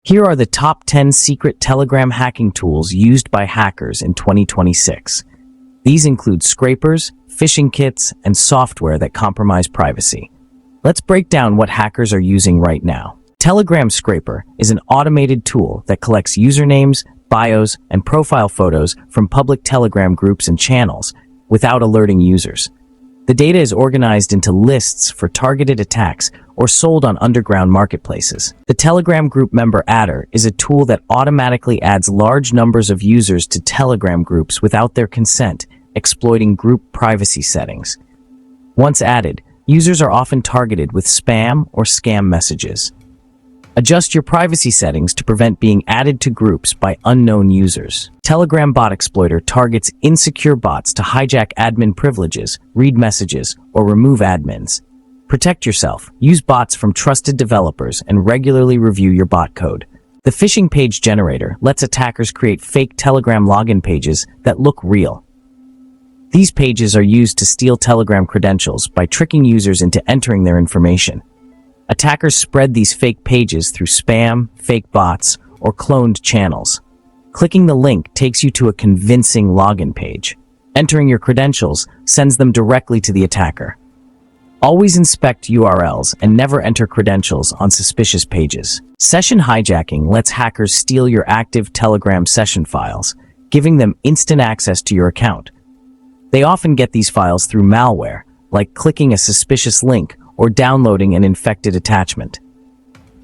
Here are the top 10 secret Telegram hacking tools used by hackers in 2026. These include scrapers, phishing kits, and software that compromise privacy. Let's break down what hackers are using right now. Telegram Scraper is an automated tool that collects usernames, bios, and profile photos from public Telegram groups and channels without alerting users. The data is organized into lists for targeted attacks or sold on underground marketplaces. The Telegram Group Member Adder is a tool that automatically adds large numbers of users to Telegram groups without their consent, exploiting group privacy settings. Once added, users are often targeted with spam or scam messages. Adjust your privacy settings to prevent being added to groups by unknown users. Telegram Bot Exploiter targets insecure bots to hijack admin privileges, read messages, or remove admins. Protect yourself. Use bots from trusted developers and regularly review your bot code. The phishing page generator lets attackers create fake Telegram login pages that look real. These pages are used to steal Telegram credentials by tricking users into entering their information. Attackers spread these fake pages through spam, fake bots, or cloned channels. Clicking the link takes you to a convincing login page. Entering your credentials sends them directly to the attacker. Always inspect URLs and never enter credentials on suspicious pages. Session hijacking lets hackers steal your active Telegram session files, giving them instant access to your account. They often get these files through malware, like clicking a suspicious link or downloading an infected attachment.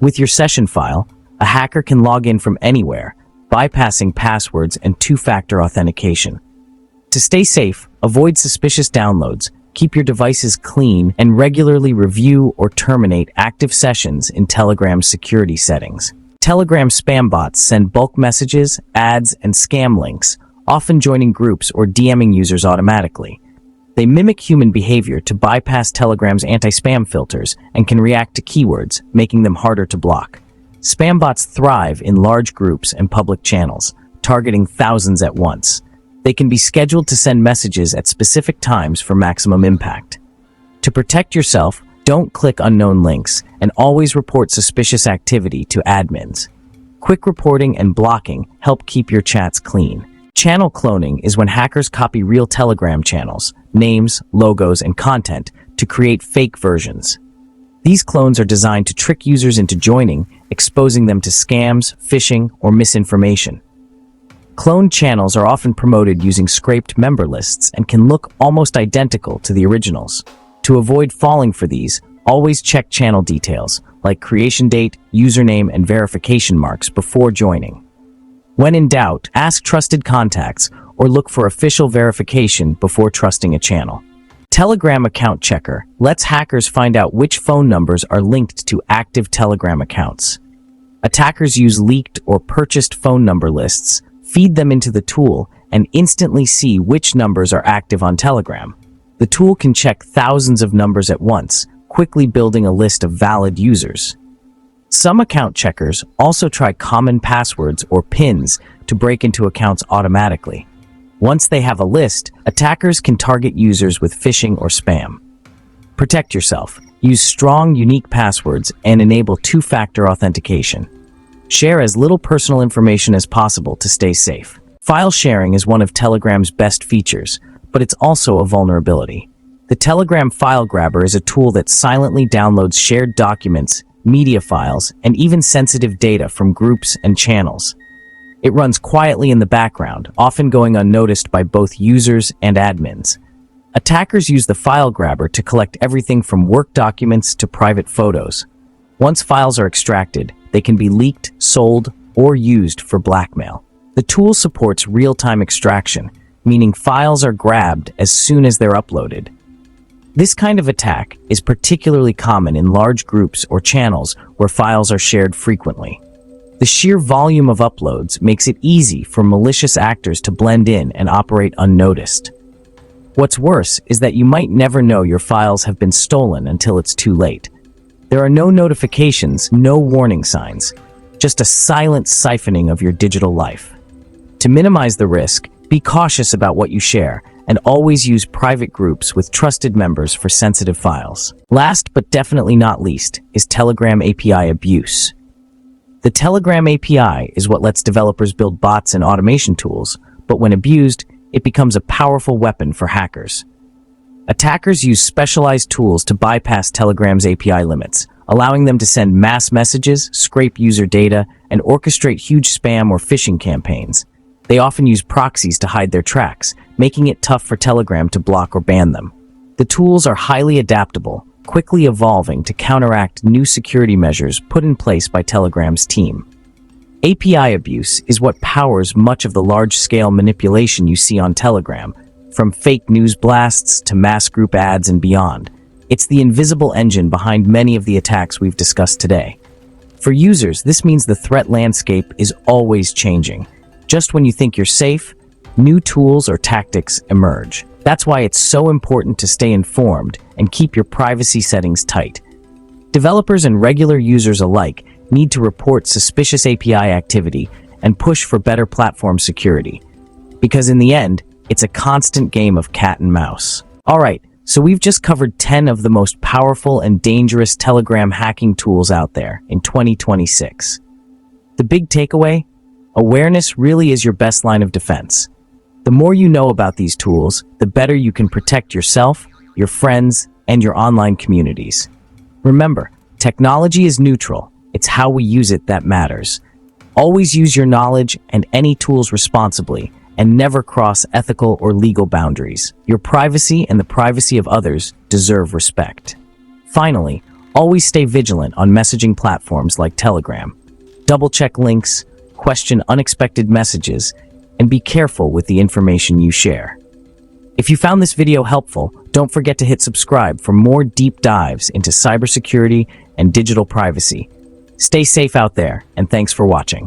With your session file, a hacker can log in from anywhere, bypassing passwords and two-factor authentication. To stay safe, avoid suspicious downloads, keep your devices clean, and regularly review or terminate active sessions in Telegram's security settings. Telegram spam bots send bulk messages, ads, and scam links, often joining groups or DMing users automatically. They mimic human behavior to bypass Telegram's anti-spam filters and can react to keywords, making them harder to block. Spam bots thrive in large groups and public channels, targeting thousands at once. They can be scheduled to send messages at specific times for maximum impact. To protect yourself, don't click unknown links and always report suspicious activity to admins. Quick reporting and blocking help keep your chats clean. Channel cloning is when hackers copy real Telegram channels, names, logos, and content to create fake versions. These clones are designed to trick users into joining, exposing them to scams, phishing, or misinformation. Cloned channels are often promoted using scraped member lists and can look almost identical to the originals. To avoid falling for these, always check channel details, like creation date, username, and verification marks before joining. When in doubt, ask trusted contacts or look for official verification before trusting a channel. Telegram Account Checker lets hackers find out which phone numbers are linked to active Telegram accounts. Attackers use leaked or purchased phone number lists, feed them into the tool, and instantly see which numbers are active on Telegram. The tool can check thousands of numbers at once, quickly building a list of valid users. Some account checkers also try common passwords or PINs to break into accounts automatically. Once they have a list, attackers can target users with phishing or spam. Protect yourself. Use strong, unique passwords and enable two-factor authentication. Share as little personal information as possible to stay safe. File sharing is one of Telegram's best features, but it's also a vulnerability. The Telegram File Grabber is a tool that silently downloads shared documents, media files, and even sensitive data from groups and channels. It runs quietly in the background, often going unnoticed by both users and admins. Attackers use the file grabber to collect everything from work documents to private photos. Once files are extracted, they can be leaked, sold, or used for blackmail. The tool supports real-time extraction, meaning files are grabbed as soon as they're uploaded. This kind of attack is particularly common in large groups or channels where files are shared frequently. The sheer volume of uploads makes it easy for malicious actors to blend in and operate unnoticed. What's worse is that you might never know your files have been stolen until it's too late. There are no notifications, no warning signs, just a silent siphoning of your digital life. To minimize the risk, be cautious about what you share and always use private groups with trusted members for sensitive files. Last but definitely not least is Telegram API abuse. The Telegram API is what lets developers build bots and automation tools, but when abused, it becomes a powerful weapon for hackers. Attackers use specialized tools to bypass Telegram's API limits, allowing them to send mass messages, scrape user data, and orchestrate huge spam or phishing campaigns. They often use proxies to hide their tracks, making it tough for Telegram to block or ban them. The tools are highly adaptable, quickly evolving to counteract new security measures put in place by Telegram's team. API abuse is what powers much of the large-scale manipulation you see on Telegram, from fake news blasts to mass group ads and beyond. It's the invisible engine behind many of the attacks we've discussed today. For users, this means the threat landscape is always changing. Just when you think you're safe, new tools or tactics emerge. That's why it's so important to stay informed and keep your privacy settings tight. Developers and regular users alike need to report suspicious API activity and push for better platform security. Because in the end, it's a constant game of cat and mouse. Alright, so we've just covered 10 of the most powerful and dangerous Telegram hacking tools out there in 2026. The big takeaway? Awareness really is your best line of defense. The more you know about these tools, the better you can protect yourself, your friends, and your online communities. Remember, technology is neutral. It's how we use it that matters. Always use your knowledge and any tools responsibly, and never cross ethical or legal boundaries. Your privacy and the privacy of others deserve respect. Finally, always stay vigilant on messaging platforms like Telegram. Double-check links, question unexpected messages, and be careful with the information you share. If you found this video helpful, don't forget to hit subscribe for more deep dives into cybersecurity and digital privacy. Stay safe out there, and thanks for watching.